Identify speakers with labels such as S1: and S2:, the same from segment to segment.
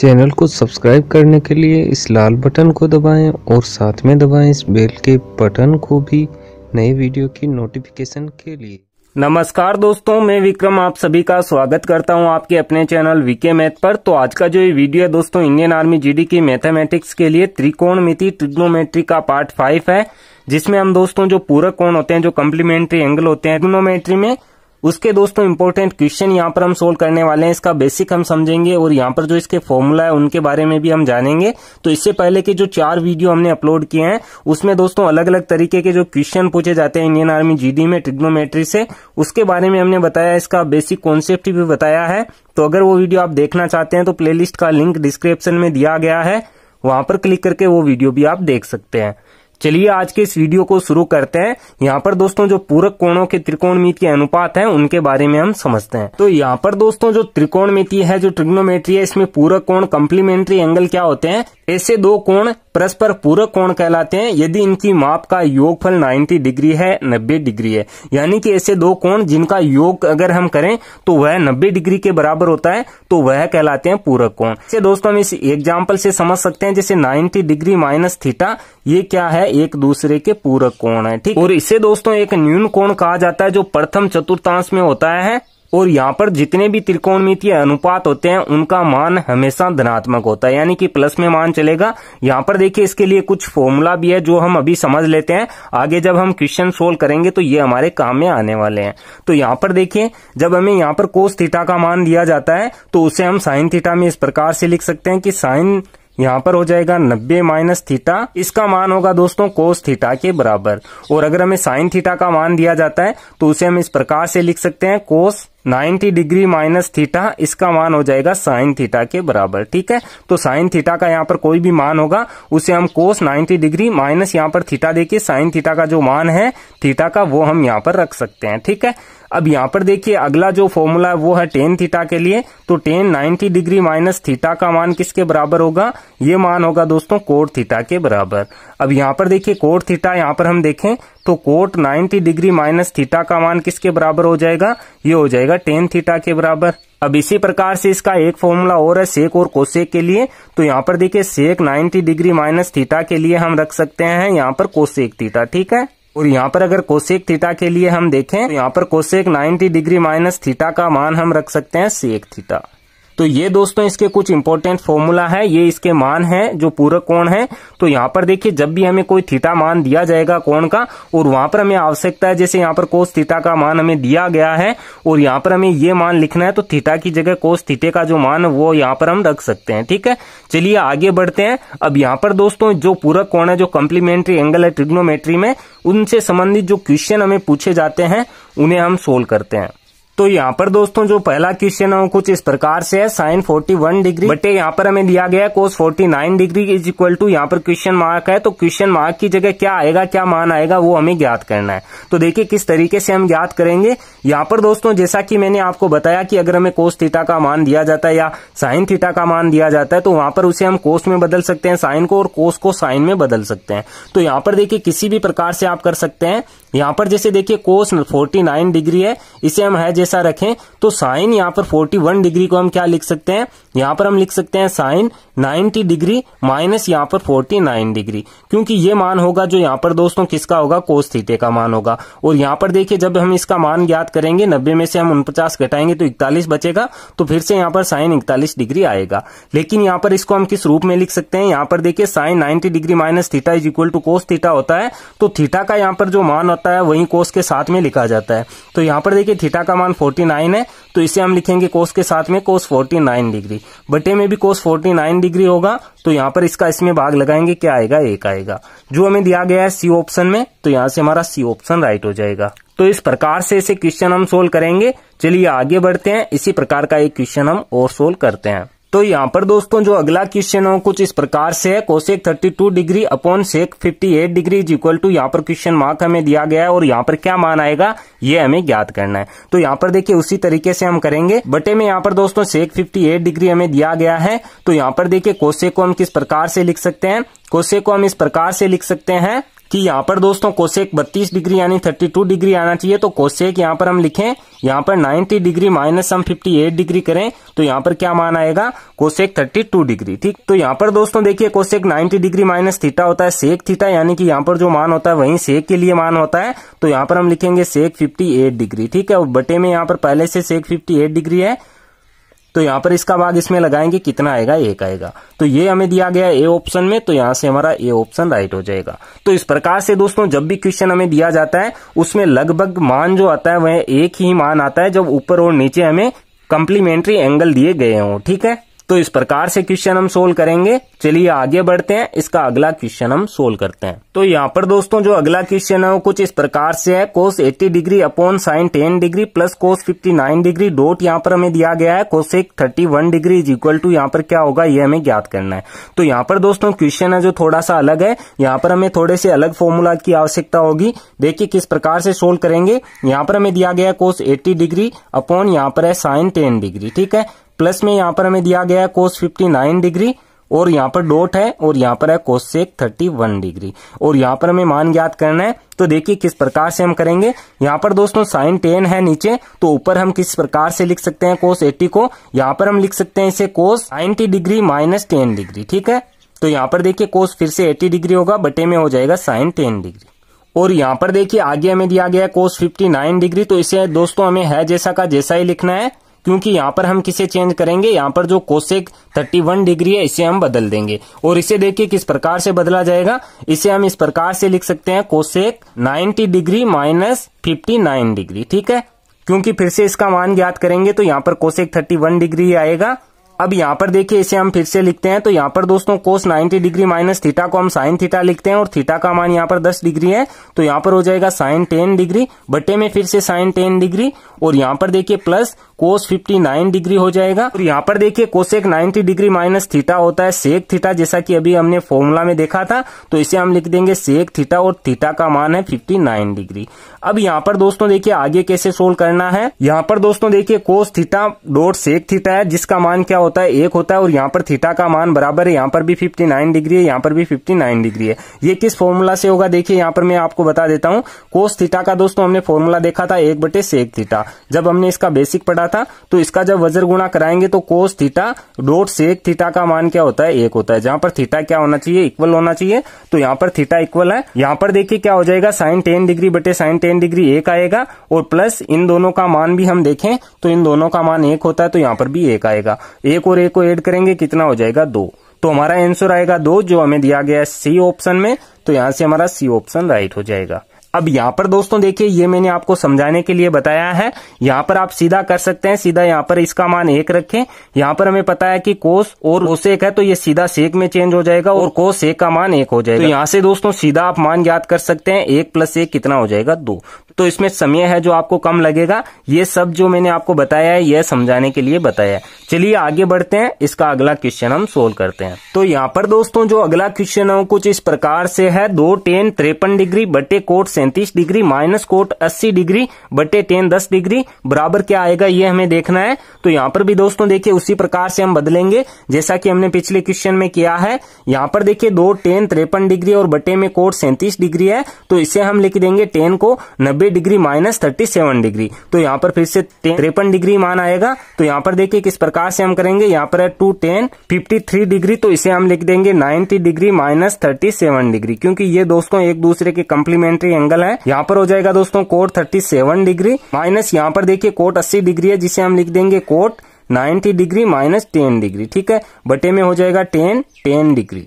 S1: Channel को subscribe करने के लिए इस लाल बटन को दबाएं और साथ में दबाएं इस बेल के बटन को भी नई वीडियो की नोटिफिकेशन के लिए।
S2: नमस्कार दोस्तों, मैं विक्रम आप सभी का स्वागत करता हूं आपके अपने चैनल वीके मैथ पर। तो आज का जो ये वीडियो है दोस्तों, इंडियन आर्मी जीडी की मैथमेटिक्स के लिए त्रिकोणमिति ट्रिग्नोमेट्री का पार्ट 5 है, जिसमें हम दोस्तों जो पूरक कोण होते हैं, जो कम्प्लीमेंट्री एंगल होते हैं ट्रिग्नोमेट्री में, उसके दोस्तों इंपॉर्टेंट क्वेश्चन यहाँ पर हम सोल्व करने वाले हैं। इसका बेसिक हम समझेंगे और यहाँ पर जो इसके फॉर्मूला है उनके बारे में भी हम जानेंगे। तो इससे पहले के जो 4 वीडियो हमने अपलोड किए हैं उसमें दोस्तों अलग अलग तरीके के जो क्वेश्चन पूछे जाते हैं इंडियन आर्मी जीडी में ट्रिग्नोमेट्री से, उसके बारे में हमने बताया, इसका बेसिक कॉन्सेप्ट भी बताया है। तो अगर वो वीडियो आप देखना चाहते हैं तो प्लेलिस्ट का लिंक डिस्क्रिप्शन में दिया गया है, वहां पर क्लिक करके वो वीडियो भी आप देख सकते हैं। चलिए आज के इस वीडियो को शुरू करते हैं। यहाँ पर दोस्तों जो पूरक कोणों के त्रिकोणमिति के अनुपात हैं उनके बारे में हम समझते हैं। तो यहाँ पर दोस्तों जो त्रिकोणमिति है, जो ट्रिग्नोमेट्री है, इसमें पूरक कोण कम्प्लीमेंट्री एंगल क्या होते हैं? ऐसे दो कोण परस्पर पूरक कोण कहलाते हैं यदि इनकी माप का योगफल 90 डिग्री है, 90 डिग्री है। यानी कि ऐसे दो कोण जिनका योग अगर हम करें तो वह 90 डिग्री के बराबर होता है, तो वह कहलाते हैं पूरक कोण। इसे दोस्तों हम इस एग्जाम्पल से समझ सकते हैं, जैसे 90 डिग्री माइनस थीटा, ये क्या है? एक दूसरे के पूरक कोण है, ठीक। और इसे दोस्तों एक न्यून कोण कहा जाता है जो प्रथम चतुर्थांश में होता है। और यहाँ पर जितने भी त्रिकोणमितीय अनुपात होते हैं उनका मान हमेशा धनात्मक होता है, यानी कि प्लस में मान चलेगा। यहाँ पर देखिए इसके लिए कुछ फॉर्मूला भी है जो हम अभी समझ लेते हैं, आगे जब हम क्वेश्चन सोल्व करेंगे तो ये हमारे काम में आने वाले हैं। तो यहाँ पर देखिए जब हमें यहाँ पर कोस थीटा का मान दिया जाता है तो उसे हम साइन थीटा में इस प्रकार से लिख सकते हैं कि साइन यहाँ पर हो जाएगा 90 माइनस थीटा, इसका मान होगा दोस्तों कोस थीटा के बराबर। और अगर हमें साइन थीटा का मान दिया जाता है तो उसे हम इस प्रकार से लिख सकते हैं कोस 90 डिग्री माइनस थीटा, इसका मान हो जाएगा साइन थीटा के बराबर, ठीक है। तो साइन थीटा का यहाँ पर कोई भी मान होगा उसे हम कोस 90 डिग्री माइनस यहाँ पर थीटा देखिए साइन थीटा का जो मान है थीटा का वो हम यहाँ पर रख सकते हैं, ठीक है। अब यहाँ पर देखिए अगला जो फॉर्मूला है वो है टेन थीटा के लिए। तो टेन 90 डिग्री माइनस थीटा का मान किसके बराबर होगा? ये मान होगा दोस्तों कोट थीटा के बराबर। अब यहाँ पर देखिए कोट थीटा, यहाँ पर हम देखें तो कोट 90 डिग्री माइनस थीटा का मान किसके बराबर हो जाएगा? ये हो जाएगा टेन थीटा के बराबर। अब इसी प्रकार से इसका एक फॉर्मूला और है सेक और कोसेक के लिए। तो यहाँ पर देखिए सेक 90 डिग्री माइनस थीटा के लिए हम रख सकते हैं यहाँ पर कोसेक थीटा, ठीक है। और यहाँ पर अगर कोसेक थीटा के लिए हम देखें तो यहाँ पर कोसेक 90 डिग्री माइनस थीटा का मान हम रख सकते हैं सेक थीटा। तो ये दोस्तों इसके कुछ इंपॉर्टेंट फॉर्मूला है, ये इसके मान है जो पूरक कोण है। तो यहाँ पर देखिए जब भी हमें कोई थीटा मान दिया जाएगा कोण का और वहां पर हमें आवश्यकता है, जैसे यहाँ पर कोस थीटा का मान हमें दिया गया है और यहाँ पर हमें ये मान लिखना है, तो थीटा की जगह कोस थीटे का जो मान है वो यहाँ पर हम रख सकते हैं, ठीक है। चलिए आगे बढ़ते हैं। अब यहाँ पर दोस्तों जो पूरक कोण है, जो कम्प्लीमेंट्री एंगल है ट्रिग्नोमेट्री में, उनसे संबंधित जो क्वेश्चन हमें पूछे जाते हैं उन्हें हम सोल्व करते हैं। तो यहाँ पर दोस्तों जो पहला क्वेश्चन है वो कुछ इस प्रकार से है, साइन 41 डिग्री बटे यहाँ पर हमें दिया गया है कोस 49 डिग्री इज इक्वल टू, यहाँ पर क्वेश्चन मार्क है, तो क्वेश्चन मार्क की जगह क्या आएगा, क्या मान आएगा वो हमें ज्ञात करना है। तो देखिए किस तरीके से हम ज्ञात करेंगे। यहाँ पर दोस्तों जैसा कि मैंने आपको बताया कि अगर हमें कोस थीटा का मान दिया जाता है या साइन थीटा का मान दिया जाता है तो वहां पर उसे हम कोस में बदल सकते हैं साइन को, और कोस को साइन में बदल सकते हैं। तो यहाँ पर देखिए किसी भी प्रकार से आप कर सकते हैं। यहाँ पर जैसे देखिए कोस 49 डिग्री है, इसे हम है जैसा रखें, तो साइन यहाँ पर 41 डिग्री को हम क्या लिख सकते हैं? यहाँ पर हम लिख सकते हैं साइन 90 डिग्री माइनस यहाँ पर 49 डिग्री, क्योंकि ये मान होगा जो यहाँ पर दोस्तों किसका होगा? कोस थीटे का मान होगा। और यहाँ पर देखिए जब हम इसका मान ज्ञात करेंगे 90 में से हम 49 घटाएंगे तो 41 बचेगा, तो फिर से यहाँ पर साइन 41 डिग्री आएगा। लेकिन यहाँ पर इसको हम किस रूप में लिख सकते हैं? यहाँ पर देखिए sine 90 degree minus theta is equal to cos theta होता है, तो थीटा का यहाँ पर जो मान होता है वही कोस के साथ में लिखा जाता है। तो यहाँ पर देखिए थीटा का मान 49 है, तो इसे हम लिखेंगे कोस के साथ में कोस 49 डिग्री, बटे में भी कोस 49 डिग्री होगा, तो यहाँ पर इसका इसमें भाग लगाएंगे, क्या आएगा? 1 आएगा, जो हमें दिया गया है सी ऑप्शन में। तो यहाँ से हमारा सी ऑप्शन राइट हो जाएगा। तो इस प्रकार से इसे क्वेश्चन हम सोल्व करेंगे। चलिए आगे बढ़ते हैं, इसी प्रकार का एक क्वेश्चन हम और सोल्व करते हैं। तो यहाँ पर दोस्तों जो अगला क्वेश्चन है कुछ इस प्रकार से है, cosec 32 degree upon sec 58 degree is equal to, यहाँ पर क्वेश्चन मार्क हमें दिया गया है और यहाँ पर क्या मान आएगा ये हमें ज्ञात करना है। तो यहाँ पर देखिए उसी तरीके से हम करेंगे। बटे में यहाँ पर दोस्तों सेक 58 डिग्री हमें दिया गया है, तो यहाँ पर देखिए कोसेक को हम किस प्रकार से लिख सकते हैं? कोसेक को हम इस प्रकार से लिख सकते हैं कि यहाँ पर दोस्तों कोसेक 32 डिग्री यानी 32 डिग्री आना चाहिए। तो कोसेक यहाँ पर हम लिखें, यहाँ पर 90 डिग्री माइनस हम 58 डिग्री करें तो यहाँ पर क्या मान आएगा, कोसेक 32 डिग्री। ठीक, तो यहाँ पर दोस्तों देखिए कोसेक 90 डिग्री माइनस थीटा होता है सेक थीटा, यानी कि यहाँ पर जो मान होता है वही सेक के लिए मान होता है। तो यहाँ पर हम लिखेंगे सेक 58 डिग्री। ठीक है, और बटे में यहाँ पर पहले से सेक 58 डिग्री है, तो यहाँ पर इसका भाग इसमें लगाएंगे, कितना आएगा, 1 आएगा। तो ये हमें दिया गया ए ऑप्शन में, तो यहाँ से हमारा ए ऑप्शन राइट हो जाएगा। तो इस प्रकार से दोस्तों जब भी क्वेश्चन हमें दिया जाता है उसमें लगभग मान जो आता है वह एक ही मान आता है जब ऊपर और नीचे हमें कंप्लीमेंट्री एंगल दिए गए हों। ठीक है, तो इस प्रकार से क्वेश्चन हम सोल्व करेंगे। चलिए आगे बढ़ते हैं, इसका अगला क्वेश्चन हम सोल्व करते हैं। तो यहाँ पर दोस्तों जो अगला क्वेश्चन है वो कुछ इस प्रकार से है, cos 80 degree upon sine 10 degree plus cos 59 degree dot यहाँ पर हमें दिया गया है cosec 31 degree is equal to यहाँ पर क्या होगा ये हमें ज्ञात करना है। तो यहाँ पर दोस्तों क्वेश्चन है जो थोड़ा सा अलग है, यहाँ पर हमें थोड़े से अलग फॉर्मूला की आवश्यकता होगी। देखिए किस प्रकार से सोल्व करेंगे। यहाँ पर हमें दिया गया कोस 80 डिग्री अपॉन यहाँ पर है साइन 10 डिग्री। ठीक है, प्लस में यहाँ पर हमें दिया गया है कोस 59 डिग्री और यहाँ पर डॉट है और यहाँ पर है कोसेक 31 डिग्री और यहाँ पर हमें मान ज्ञात करना है। तो देखिए किस प्रकार से हम करेंगे। यहाँ पर दोस्तों साइन 10 है नीचे, तो ऊपर हम किस प्रकार से लिख सकते हैं कोस 80 को, यहाँ पर हम लिख सकते हैं इसे कोस 90 डिग्री माइनस 10 डिग्री। ठीक है, तो यहाँ पर देखिए कोस फिर से 80 डिग्री होगा, बटे में हो जाएगा साइन 10 डिग्री। और यहाँ पर देखिए आगे हमें दिया गया है कोस 59 डिग्री, तो इसे दोस्तों हमें है जैसा का जैसा ही लिखना है, क्योंकि यहाँ पर हम किसे चेंज करेंगे, यहाँ पर जो कोसेक 31 डिग्री है इसे हम बदल देंगे। और इसे देखिए किस प्रकार से बदला जाएगा, इसे हम इस प्रकार से लिख सकते हैं कोसेक 90 डिग्री माइनस 59 डिग्री। ठीक है, क्योंकि फिर से इसका मान ज्ञात करेंगे तो यहाँ पर कोसेक 31 डिग्री आएगा। अब यहाँ पर देखिए इसे हम फिर से लिखते हैं, तो यहाँ पर दोस्तों कोस 90 डिग्री माइनस थीटा को हम साइन थीटा लिखते हैं और थीटा का मान यहाँ पर 10 डिग्री है, तो यहाँ पर हो जाएगा साइन 10 डिग्री बटे में फिर से साइन 10 डिग्री और यहाँ पर देखिए प्लस कोस 59 डिग्री हो जाएगा। और यहाँ पर देखिए कोसेक 90 डिग्री माइनस थीटा होता है सेक थीटा, जैसा कि अभी हमने फॉर्मूला में देखा था, तो इसे हम लिख देंगे सेक थीटा और थीटा का मान है 59 डिग्री। अब यहाँ पर दोस्तों देखिए आगे कैसे सोल्व करना है। यहाँ पर दोस्तों देखिए cos theta dot sec theta है जिसका मान क्या होता है 1 होता है और यहाँ पर थीटा का मान बराबर है, यहाँ पर भी 59 डिग्री है, यहाँ पर भी 59 डिग्री है। ये किस फॉर्मूला से होगा, देखिए यहाँ पर मैं आपको बता देता हूँ। कोस थीटा का दोस्तों हमने फॉर्मूला देखा था 1 सेक थीटा, जब हमने इसका बेसिक पढ़ा था, तो इसका जब वज्र गुणा कराएंगे तो cos theta dot sec theta का मान क्या होता है 1 होता है, जहां पर थीटा क्या होना चाहिए, इक्वल होना चाहिए। तो यहाँ पर थीटा इक्वल है, यहाँ पर देखिए क्या हो जाएगा साइन 10 डिग्री बटे साइन 10 डिग्री 1 आएगा और प्लस इन दोनों का मान भी हम देखें तो इन दोनों का मान 1 होता है, तो यहाँ पर भी 1 आएगा। 1 और 1 को ऐड करेंगे कितना हो जाएगा 2, तो हमारा आंसर आएगा 2 जो हमें दिया गया है सी ऑप्शन में। तो यहाँ से हमारा सी ऑप्शन राइट हो जाएगा। अब यहाँ पर दोस्तों देखिए ये मैंने आपको समझाने के लिए बताया है, यहाँ पर आप सीधा कर सकते हैं, सीधा यहाँ पर इसका मान 1 रखें। यहाँ पर हमें पता है कि कोस और कोसेक है तो ये सीधा सेक में चेंज हो जाएगा और कोस सेक का मान 1 हो जाएगा। तो यहाँ से दोस्तों सीधा आप मान ज्ञात कर सकते हैं, 1 + 1 कितना हो जाएगा 2। तो इसमें समय है जो आपको कम लगेगा। ये सब जो मैंने आपको बताया है यह समझाने के लिए बताया है। चलिए आगे बढ़ते हैं, इसका अगला क्वेश्चन हम सोल्व करते हैं। तो यहाँ पर दोस्तों जो अगला क्वेश्चन है वो कुछ इस प्रकार से है, 2 tan 53 डिग्री बटे cot 37 degree minus cot 80 degree बटे tan 10 डिग्री बराबर क्या आएगा ये हमें देखना है। तो यहाँ पर भी दोस्तों देखिए उसी प्रकार से हम बदलेंगे जैसा कि हमने पिछले क्वेश्चन में किया है। यहाँ पर देखिए 2 tan 53 डिग्री और बटे में कोट 37 डिग्री है, तो इसे हम लिख देंगे tan को 90 डिग्री माइनस 37 डिग्री। तो यहाँ पर फिर से 53 डिग्री मान आएगा। तो यहाँ पर देखिए किस प्रकार से हम करेंगे, यहाँ पर है 2 tan 53 डिग्री, तो इसे हम लिख देंगे 90 डिग्री माइनस 37 डिग्री, क्योंकि ये दोस्तों एक दूसरे के कंप्लीमेंट्री एंगल है। यहाँ पर हो जाएगा दोस्तों कोट 37 डिग्री माइनस यहाँ पर देखिए कोट 80 डिग्री है जिसे हम लिख देंगे कोट 90 डिग्री माइनस 10 डिग्री। ठीक है, बटे में हो जाएगा tan 10 डिग्री।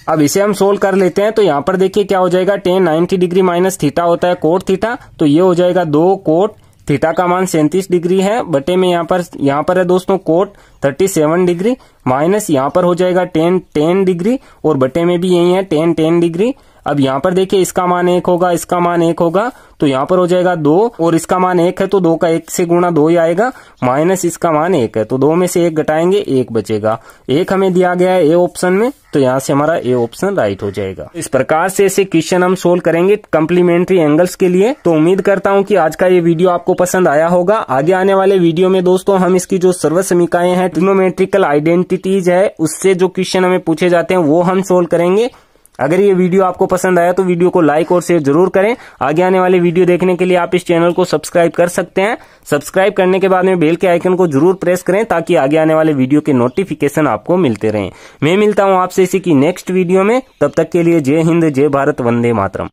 S2: अब इसे हम सोल्व कर लेते हैं। तो यहाँ पर देखिए क्या हो जाएगा, tan 90 डिग्री माइनस थीटा होता है कोट थीटा, तो ये हो जाएगा 2 कोट थीटा का मान 37 डिग्री है बटे में यहाँ पर है दोस्तों कोट 37 डिग्री माइनस यहाँ पर हो जाएगा tan 10 डिग्री और बटे में भी यही है tan 10 डिग्री। अब यहाँ पर देखिए इसका मान 1 होगा, इसका मान 1 होगा, तो यहाँ पर हो जाएगा 2 और इसका मान 1 है तो 2 का 1 से गुणा 2 ही आएगा, माइनस इसका मान 1 है तो 2 में से 1 घटाएंगे 1 बचेगा। 1 हमें दिया गया है ए ऑप्शन में, तो यहाँ से हमारा ए ऑप्शन राइट हो जाएगा। इस प्रकार से ऐसे क्वेश्चन हम सोल्व करेंगे कंप्लीमेंट्री एंगल्स के लिए। तो उम्मीद करता हूँ कि आज का ये वीडियो आपको पसंद आया होगा। आगे आने वाले वीडियो में दोस्तों हम इसकी जो सर्वसमीकाएं हैं, ट्रिग्नोमेट्रिकल आइडेंटिटीज है, उससे जो क्वेश्चन हमें पूछे जाते हैं वो हम सोल्व करेंगे। अगर ये वीडियो आपको पसंद आया तो वीडियो को लाइक और शेयर जरूर करें। आगे आने वाले वीडियो देखने के लिए आप इस चैनल को सब्सक्राइब कर सकते हैं। सब्सक्राइब करने के बाद में बेल के आइकन को जरूर प्रेस करें ताकि आगे आने वाले वीडियो के नोटिफिकेशन आपको मिलते रहें। मैं मिलता हूं आपसे इसी की नेक्स्ट वीडियो में, तब तक के लिए जय हिंद, जय भारत, वंदे मातरम।